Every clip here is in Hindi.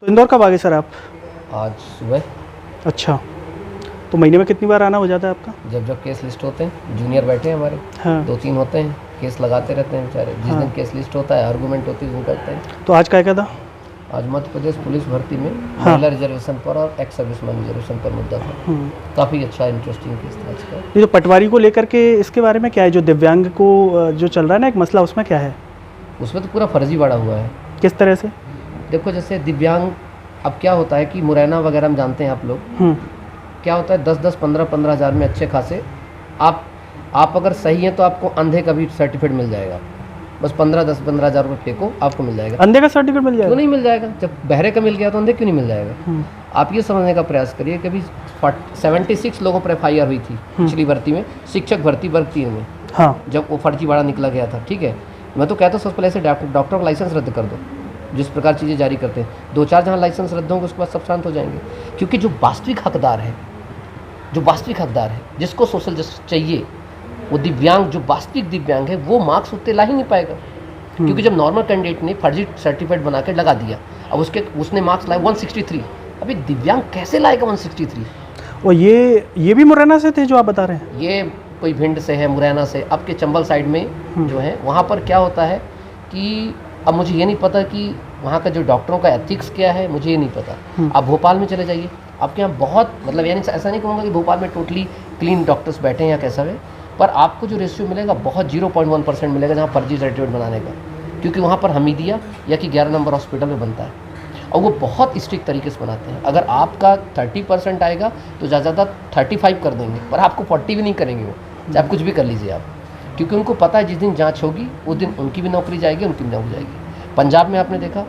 तो इंदौर कब आ गए सर आप? आज सुबह। अच्छा, तो महीने में कितनी बार आना हो जाता है आपका? जब जब केस लिस्ट होते हैं, जूनियर बैठे हैं हमारे, हाँ। 2-3 होते हैं, केस लगाते रहते हैं बेचारे। जिस दिन केस लिस्ट होता है, आर्गूमेंट होती है, उस दिन करते हैं। तो आज क्या था? आज मध्य प्रदेश पुलिस भर्ती में हाँ। महिला रिजर्वेशन पर और एक्स सर्विसमैन रिजर्वेशन पर मुद्दा था। काफ़ी अच्छा इंटरेस्टिंग केस था आज का। ये तो पटवारी को लेकर के इसके बारे में क्या है, जो दिव्यांग को जो चल रहा है ना एक मसला, उसमें क्या है? उसमें तो पूरा फर्जी बढ़ा हुआ है। किस तरह से? देखो, जैसे दिव्यांग, अब क्या होता है कि मुरैना वगैरह में जानते हैं आप लोग, क्या होता है 10-10, 15-15 हज़ार में अच्छे खासे आप अगर सही हैं तो आपको अंधे का भी सर्टिफिकेट मिल जाएगा। बस 10-15 हज़ार रुपये फेंको, आपको मिल जाएगा। अंधे का सर्टिफिकेट मिल जाएगा? क्यों नहीं मिल जाएगा? जब बहरे का मिल गया तो अंधे क्यों नहीं मिल जाएगा? आप ये समझने का प्रयास करिए कि अभी 76 लोगों पर FIR हुई थी पिछली भर्ती में, शिक्षक भर्ती वर्ग 3 में। हाँ। जब वो फर्जीवाड़ा निकला गया था, ठीक है। मैं तो कहता हूँ सबसे पहले ऐसे डॉक्टर का लाइसेंस रद्द कर दो, जिस प्रकार चीज़ें जारी करते हैं। 2-4 जहाँ लाइसेंस रद्द होंगे उसके बाद सब शांत हो जाएंगे। क्योंकि जो वास्तविक हकदार है, जिसको सोशल जस्टिस चाहिए, वो दिव्यांग, जो वास्तविक दिव्यांग है, वो मार्क्स उतने ला ही नहीं पाएगा। क्योंकि जब नॉर्मल कैंडिडेट ने फर्जी सर्टिफिकेट बना के लगा दिया, अब उसने मार्क्स लाए 163, अभी दिव्यांग कैसे लाएगा 163? और ये भी मुरैना से थे जो आप बता रहे हैं? ये कोई भिंड से है, मुरैना से। अब के चंबल साइड में जो है, वहाँ पर क्या होता है कि अब मुझे ये नहीं पता कि वहाँ का जो डॉक्टरों का एथिक्स क्या है, मुझे ये नहीं पता। आप भोपाल में चले जाइए, आपके यहाँ बहुत, मतलब यानी ऐसा नहीं कहूँगा कि भोपाल में टोटली क्लीन डॉक्टर्स बैठे हैं या कैसा है, पर आपको जो रेशियो मिलेगा बहुत 0.1% मिलेगा जहाँ फर्जी सर्टिफिकेट बनाने का। क्योंकि वहाँ पर हमीदिया या कि 11 नंबर हॉस्पिटल में बनता है, और वो बहुत स्ट्रिक्ट तरीके से बनाते हैं। अगर आपका 30% आएगा तो ज़्यादा 35 कर देंगे, पर आपको 40 भी नहीं करेंगे वो, चाहे आप कुछ भी कर लीजिए आप। क्योंकि उनको पता है जिस दिन जांच होगी उस दिन उनकी भी नौकरी जाएगी, उनकी भी नौकरी जाएगी। पंजाब में आपने देखा,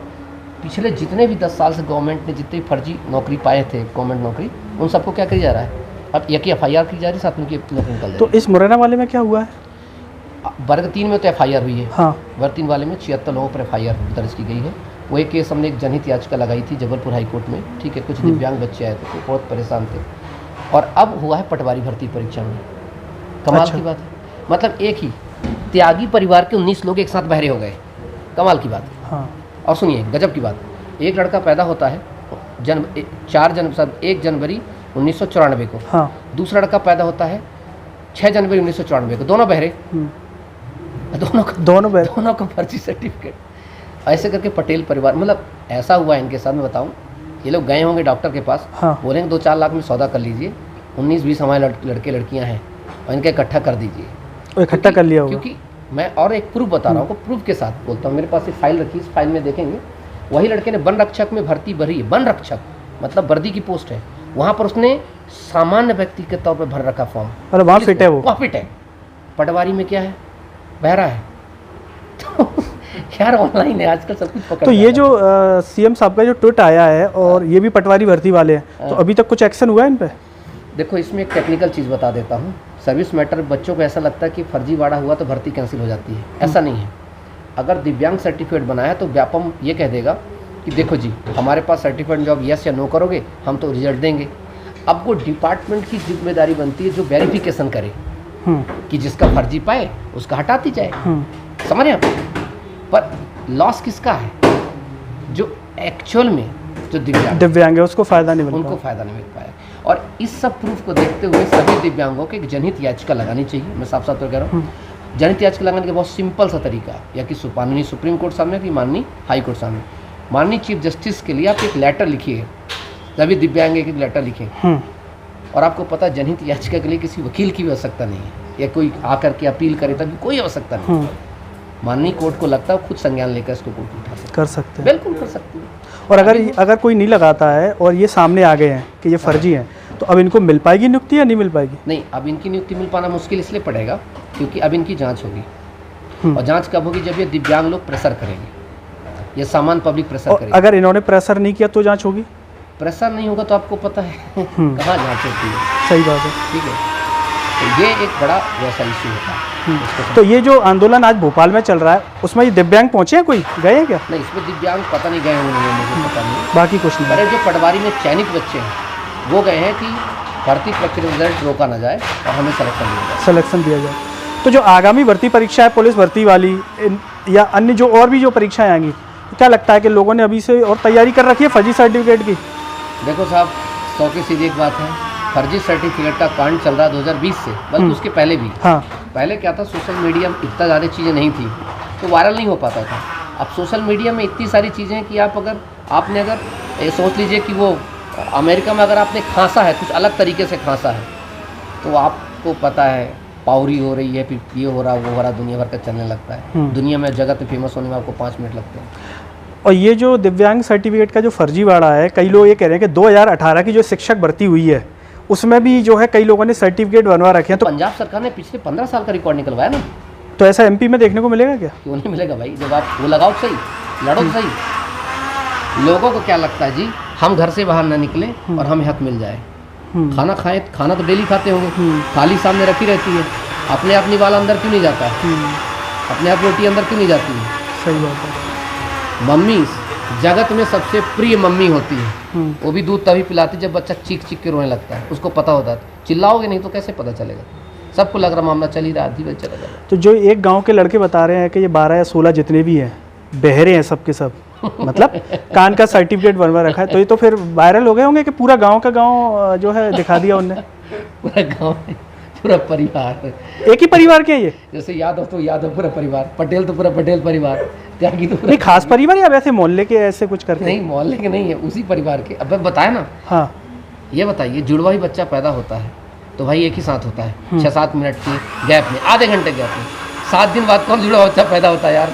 पिछले जितने भी 10 साल से गवर्नमेंट ने जितनी फर्जी नौकरी पाए थे, गवर्नमेंट नौकरी, उन सबको क्या किया जा रहा है? अब एक ही FIR की जा रही है, साथ उनकी नौकरी निकल जाए। तो इस मुरैना वाले में क्या हुआ है? वर्ग 3 में तो FIR हुई है। हाँ। वर्ग 3 वाले में 76 लोगों पर FIR दर्ज की गई है। वो एक केस हमने एक जनहित याचिका लगाई थी जबलपुर हाई कोर्ट में, ठीक है। कुछ दिव्यांग बच्चे आए थे तो बहुत परेशान थे, और अब हुआ है पटवारी भर्ती परीक्षा में। कमाल की बात है, मतलब एक ही त्यागी परिवार के 19 लोग एक साथ बहरे हो गए। कमाल की बात है। हाँ। और सुनिए गजब की बात, एक लड़का पैदा होता है 1 जनवरी 1994 को। हाँ। दूसरा लड़का पैदा होता है 6 जनवरी 1994 को। दोनों बहरे, दोनों का फर्जी सर्टिफिकेट। ऐसे करके पटेल परिवार, मतलब ऐसा हुआ है इनके साथ, मैं बताऊं, ये लोग गए होंगे डॉक्टर के पास। हाँ। बोलेंगे 2-4 लाख में सौदा कर लीजिए, 19-20 हमारे लड़के लड़कियां हैं, और इनका इकट्ठा कर दीजिए। इकट्ठा कर लिया होगा। क्योंकि मैं और एक प्रूफ बता रहा हूँ, प्रूफ के साथ बोलता हूँ। मेरे पास एक फाइल रखी, इस फाइल में देखेंगे, वही लड़के ने वन रक्षक में भर्ती भरी है। वन रक्षक मतलब वर्दी की पोस्ट है, वहाँ पर उसने सामान्य व्यक्ति के तौर पर भर रखा फॉर्म। अरे वहाँ फिट है वो? वहाँ फिट है। पटवारी में क्या है? बहरा है। तो यार ऑनलाइन है आजकल सब कुछ पकड़। तो ये जो CM साहब का जो ट्वीट आया है, और ये भी पटवारी भर्ती वाले हैं, तो अभी तक कुछ एक्शन हुआ है इन पे? देखो, इसमें एक टेक्निकल चीज़ बता देता हूँ। सर्विस मैटर, बच्चों को ऐसा लगता है कि फर्जीवाड़ा हुआ तो भर्ती कैंसिल हो जाती है। ऐसा नहीं है। अगर दिव्यांग सर्टिफिकेट बनाया है तो व्यापम ये कह देगा कि देखो जी, हमारे पास सर्टिफिकेट, जब यस या नो करोगे हम तो रिजल्ट देंगे। अब वो डिपार्टमेंट की जिम्मेदारी बनती है जो वेरिफिकेशन करे कि जिसका फर्जी पाए उसका हटाती जाए। समझ रहे हैं? पर लॉस किसका है? जो एक्चुअल में जो दिव्यांग है उसको फ़ायदा नहीं मिल पाया। और इस सब प्रूफ को देखते हुए सभी दिव्यांगों को एक जनहित याचिका लगानी चाहिए। मैं साफ साफ तो कह रहा हूँ, जनहित याचिका लगाने का बहुत सिंपल सा तरीका, या कि माननीय सुप्रीम कोर्ट सामने, कि माननीय हाई कोर्ट सामने, माननीय चीफ जस्टिस के लिए आप एक लेटर लिखिए। सभी दिव्यांग एक लेटर लिखें। और आपको पता है जनहित याचिका के लिए किसी वकील की भी आवश्यकता नहीं है, या कोई आकर के अपील करे तभी कोई आवश्यकता नहीं। माननीय कोर्ट को लगता है खुद संज्ञान लेकर इसको कोर्ट उठा सकते हैं। बिल्कुल कर सकते हैं। और अगर कोई नहीं लगाता है और ये सामने आ गए हैं कि ये फर्जी हैं, तो अब इनको मिल पाएगी नियुक्ति या नहीं मिल पाएगी? नहीं, अब इनकी नियुक्ति मिल पाना मुश्किल इसलिए पड़ेगा क्योंकि अब इनकी जांच होगी। और जांच कब होगी? जब ये दिव्यांग लोग प्रेशर करेंगे, ये सामान्य पब्लिक प्रेशर करेगी। अगर इन्होंने प्रेशर नहीं किया तो जांच होगी? प्रेशर नहीं होगा तो आपको पता है कहाँ जांच होती है। सही बात है। ठीक है, तो ये एक बड़ा वैसा इशू होता है। तो ये जो आंदोलन आज भोपाल में चल रहा है, उसमें ये दिव्यांग पहुंचे हैं? कोई गए हैं क्या? नहीं, इसमें दिव्यांग पता नहीं गए होंगे, मुझे पता नहीं। बाकी कुछ नहीं। अरे जो पटवारी में चयनित बच्चे हैं वो गए हैं कि भर्ती प्रक्रिया रिजल्ट रोका ना जाए और हमें सिलेक्शन दिया जाए। तो जो आगामी भर्ती परीक्षा है, पुलिस भर्ती वाली या अन्य जो और भी जो परीक्षाएं आएंगी, तो क्या लगता है कि लोगों ने अभी से और तैयारी कर रखी है फर्जी सर्टिफिकेट की? देखो साहब, 100 की सीधी एक बात है, फर्जी सर्टिफिकेट का कांड चल रहा है 2020 से, बल्कि उसके पहले भी। हाँ। पहले क्या था, सोशल मीडिया में इतना ज़्यादा चीज़ें नहीं थी तो वायरल नहीं हो पाता था। अब सोशल मीडिया में इतनी सारी चीज़ें हैं कि आपने अगर ये सोच लीजिए कि वो अमेरिका में अगर आपने खांसा है, कुछ अलग तरीके से खांसा है, तो आपको पता है पावरी हो रही है, फिर ये हो रहा वो हो रहा, दुनिया भर का चलने लगता है। दुनिया में जगह पे फेमस होने में आपको 5 मिनट लगते हैं। और ये जो दिव्यांग सर्टिफिकेट का जो फर्जीवाड़ा है, कई लोग ये कह रहे हैं कि 2018 की जो शिक्षक भर्ती हुई है उसमें भी जो है कई लोगों ने सर्टिफिकेट बनवा रखे हैं। तो पंजाब सरकार ने पिछले 15 साल का रिकॉर्ड निकलवाया ना। तो ऐसा एमपी में देखने को मिलेगा क्या? क्यों नहीं मिलेगा भाई, जब आप वो लगाओ सही, लड़ो सही। लोगों को क्या लगता है जी, हम घर से बाहर ना निकले और हमें हक मिल जाए। खाना खाएं, खाना तो डेली खाते होंगे, थाली सामने रखी रहती है, अपने आप निवाला अंदर क्यों नहीं जाता है? अपने आप रोटी अंदर क्यों नहीं जाती है? सही बात है। मम्मी जगत में सबसे प्रिय मम्मी होती है। वो भी दूध तभी पिलाती जब बच्चा चीख चीख के रोने लगता है, उसको पता होता है। चिल्लाओगे नहीं तो कैसे पता चलेगा? सबको लग रहा मामला चल ही रहा, आधी बजे चला जाएगा। तो जो एक गांव के लड़के बता रहे हैं कि ये 12 या 16 जितने भी हैं बहरे हैं सब के सब, मतलब कान का सर्टिफिकेट बनवा रखा है, तो ये तो फिर वायरल हो गए होंगे कि पूरा गांव का गांव जो है दिखा दिया उनने। पूरा गाँव, पूरा परिवार, एक ही परिवार के हैं ये? जैसे यादव तो यादव पूरा परिवार, पटेल तो पूरा पटेल परिवार, त्यागी तो नहीं खास परिवार या वैसे मोहल्ले के ऐसे कुछ करके? नहीं, मोहल्ले के नहीं है, उसी परिवार के। अब बताया ना। हाँ। ये बताइए, जुड़वा ही बच्चा पैदा होता है तो भाई एक ही साथ होता है, 6-7 मिनट के गैप में, आधे घंटे गैप में। 7 दिन बाद कौन जुड़वा बच्चा पैदा होता है यार?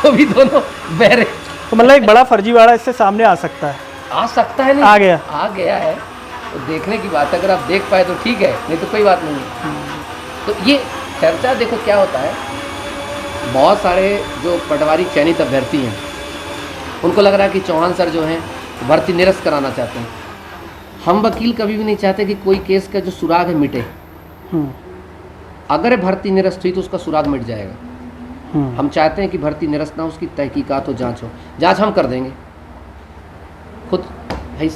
तो भी दोनों बहरे। तो मतलब एक बड़ा फर्जीवाड़ा इससे सामने आ सकता है। आ सकता है, नहीं आ गया है। तो देखने की बात है, अगर आप देख पाए तो ठीक है, नहीं तो कोई बात नहीं है। तो ये चर्चा देखो क्या होता है, बहुत सारे जो पटवारी चयनित अभ्यर्थी हैं उनको लग रहा है कि चौहान सर जो हैं भर्ती निरस्त कराना चाहते हैं। हम वकील कभी भी नहीं चाहते कि कोई केस का जो सुराग है मिटे। अगर भर्ती निरस्त हुई तो उसका सुराग मिट जाएगा। हम चाहते हैं कि भर्ती निरस्त ना, उसकी तहकीकात हो, जांच हो। जांच हम कर देंगे खुद। भाई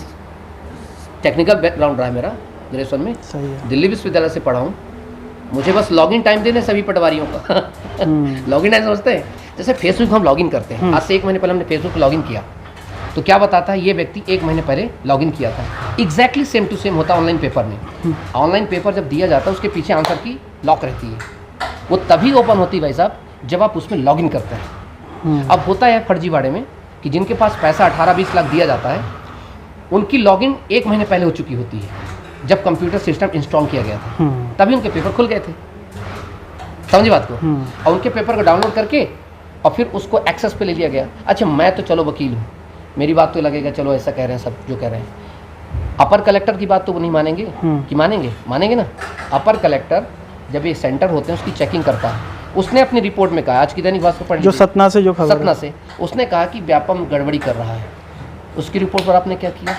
टेक्निकल बैकग्राउंड रहा है मेरा, ग्रेजुएशन में सही है। दिल्ली विश्वविद्यालय से पढ़ा हूँ। मुझे बस लॉगिन टाइम देने सभी पटवारियों का। लॉगिन टाइम समझते हैं, जैसे फेसबुक हम लॉगिन करते हैं। आज से 1 महीने पहले हमने फेसबुक लॉगिन किया तो क्या बताता है, ये व्यक्ति 1 महीने पहले लॉगिन किया था। एग्जैक्टली सेम टू सेम होता है ऑनलाइन पेपर में। ऑनलाइन पेपर जब दिया जाता है उसके पीछे आंसर की लॉक रहती है, वो तभी ओपन होती है भाई साहब जब आप उसमें लॉगिन करते हैं। अब होता है फर्जीवाड़े में कि जिनके पास पैसा 18-20 लाख दिया जाता है, उनकी लॉगिन 1 महीने पहले हो चुकी होती है, जब कंप्यूटर सिस्टम इंस्टॉल किया गया था, तभी उनके पेपर खुल गए थे। समझी बात को? और उनके पेपर को डाउनलोड करके और फिर उसको एक्सेस पे ले लिया गया। अच्छा, मैं तो चलो वकील हूँ, मेरी बात तो लगेगा चलो ऐसा कह रहे हैं सब जो कह रहे हैं। अपर कलेक्टर की बात तो वो नहीं मानेंगे कि मानेंगे ना। अपर कलेक्टर जब ये सेंटर होते हैं उसकी चेकिंग करता है, उसने अपनी रिपोर्ट में कहा, आज की दैनिक भास्कर पढ़, जो सतना से जो खबर, सतना से, उसने कहा कि व्यापम गड़बड़ी कर रहा है। उसकी रिपोर्ट पर आपने क्या किया?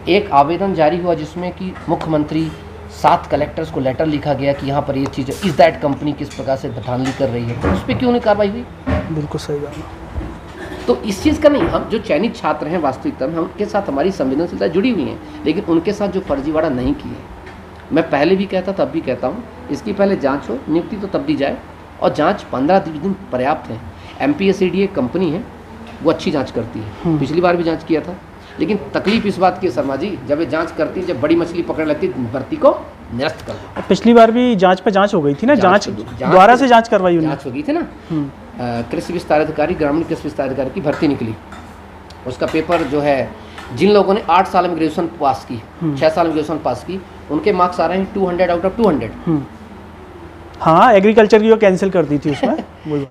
एक आवेदन जारी हुआ जिसमें कि मुख्यमंत्री 7 कलेक्टर्स को लेटर लिखा गया कि यहाँ पर ये चीज़ इस दैट कंपनी किस प्रकार से धांधली कर रही है, उस पर क्यों नहीं कार्रवाई हुई? बिल्कुल सही बात। तो इस चीज़ का नहीं, हम जो चयनित छात्र हैं वास्तविकता में उनके साथ हमारी संवेदनशीलता जुड़ी हुई है, लेकिन उनके साथ जो फर्जीवाड़ा नहीं किए, मैं पहले भी कहता तब भी कहता हूँ, इसकी पहले जांच हो, नियुक्ति तो तब दी जाए, और जांच 15-20 दिन पर्याप्त है। MPSCDA कंपनी है, वो अच्छी जांच करती है, पिछली बार भी जांच किया था। लेकिन तकलीफ इस बात की है शर्मा जी, जब ये जांच करती है, जब बड़ी मछली पकड़ लगती है, भर्ती को निरस्त कर दो। पिछली बार भी जांच पे जांच हो गई थी ना, जांच दोबारा से जांच करवाई उन्होंने। जांच हो गई थी ना। कृषि विस्तार अधिकारी, ग्रामीण कृषि विस्तार अधिकारी की भर्ती निकली, उसका पेपर जो है, जिन लोगों ने 8 साल में ग्रेजुएशन पास की, 6 साल में ग्रेजुएशन पास की, उनके मार्क्स आ रहे हैं 200 आउट ऑफ 200। हाँ, एग्रीकल्चर की जो कैंसिल कर दी थी उसमें।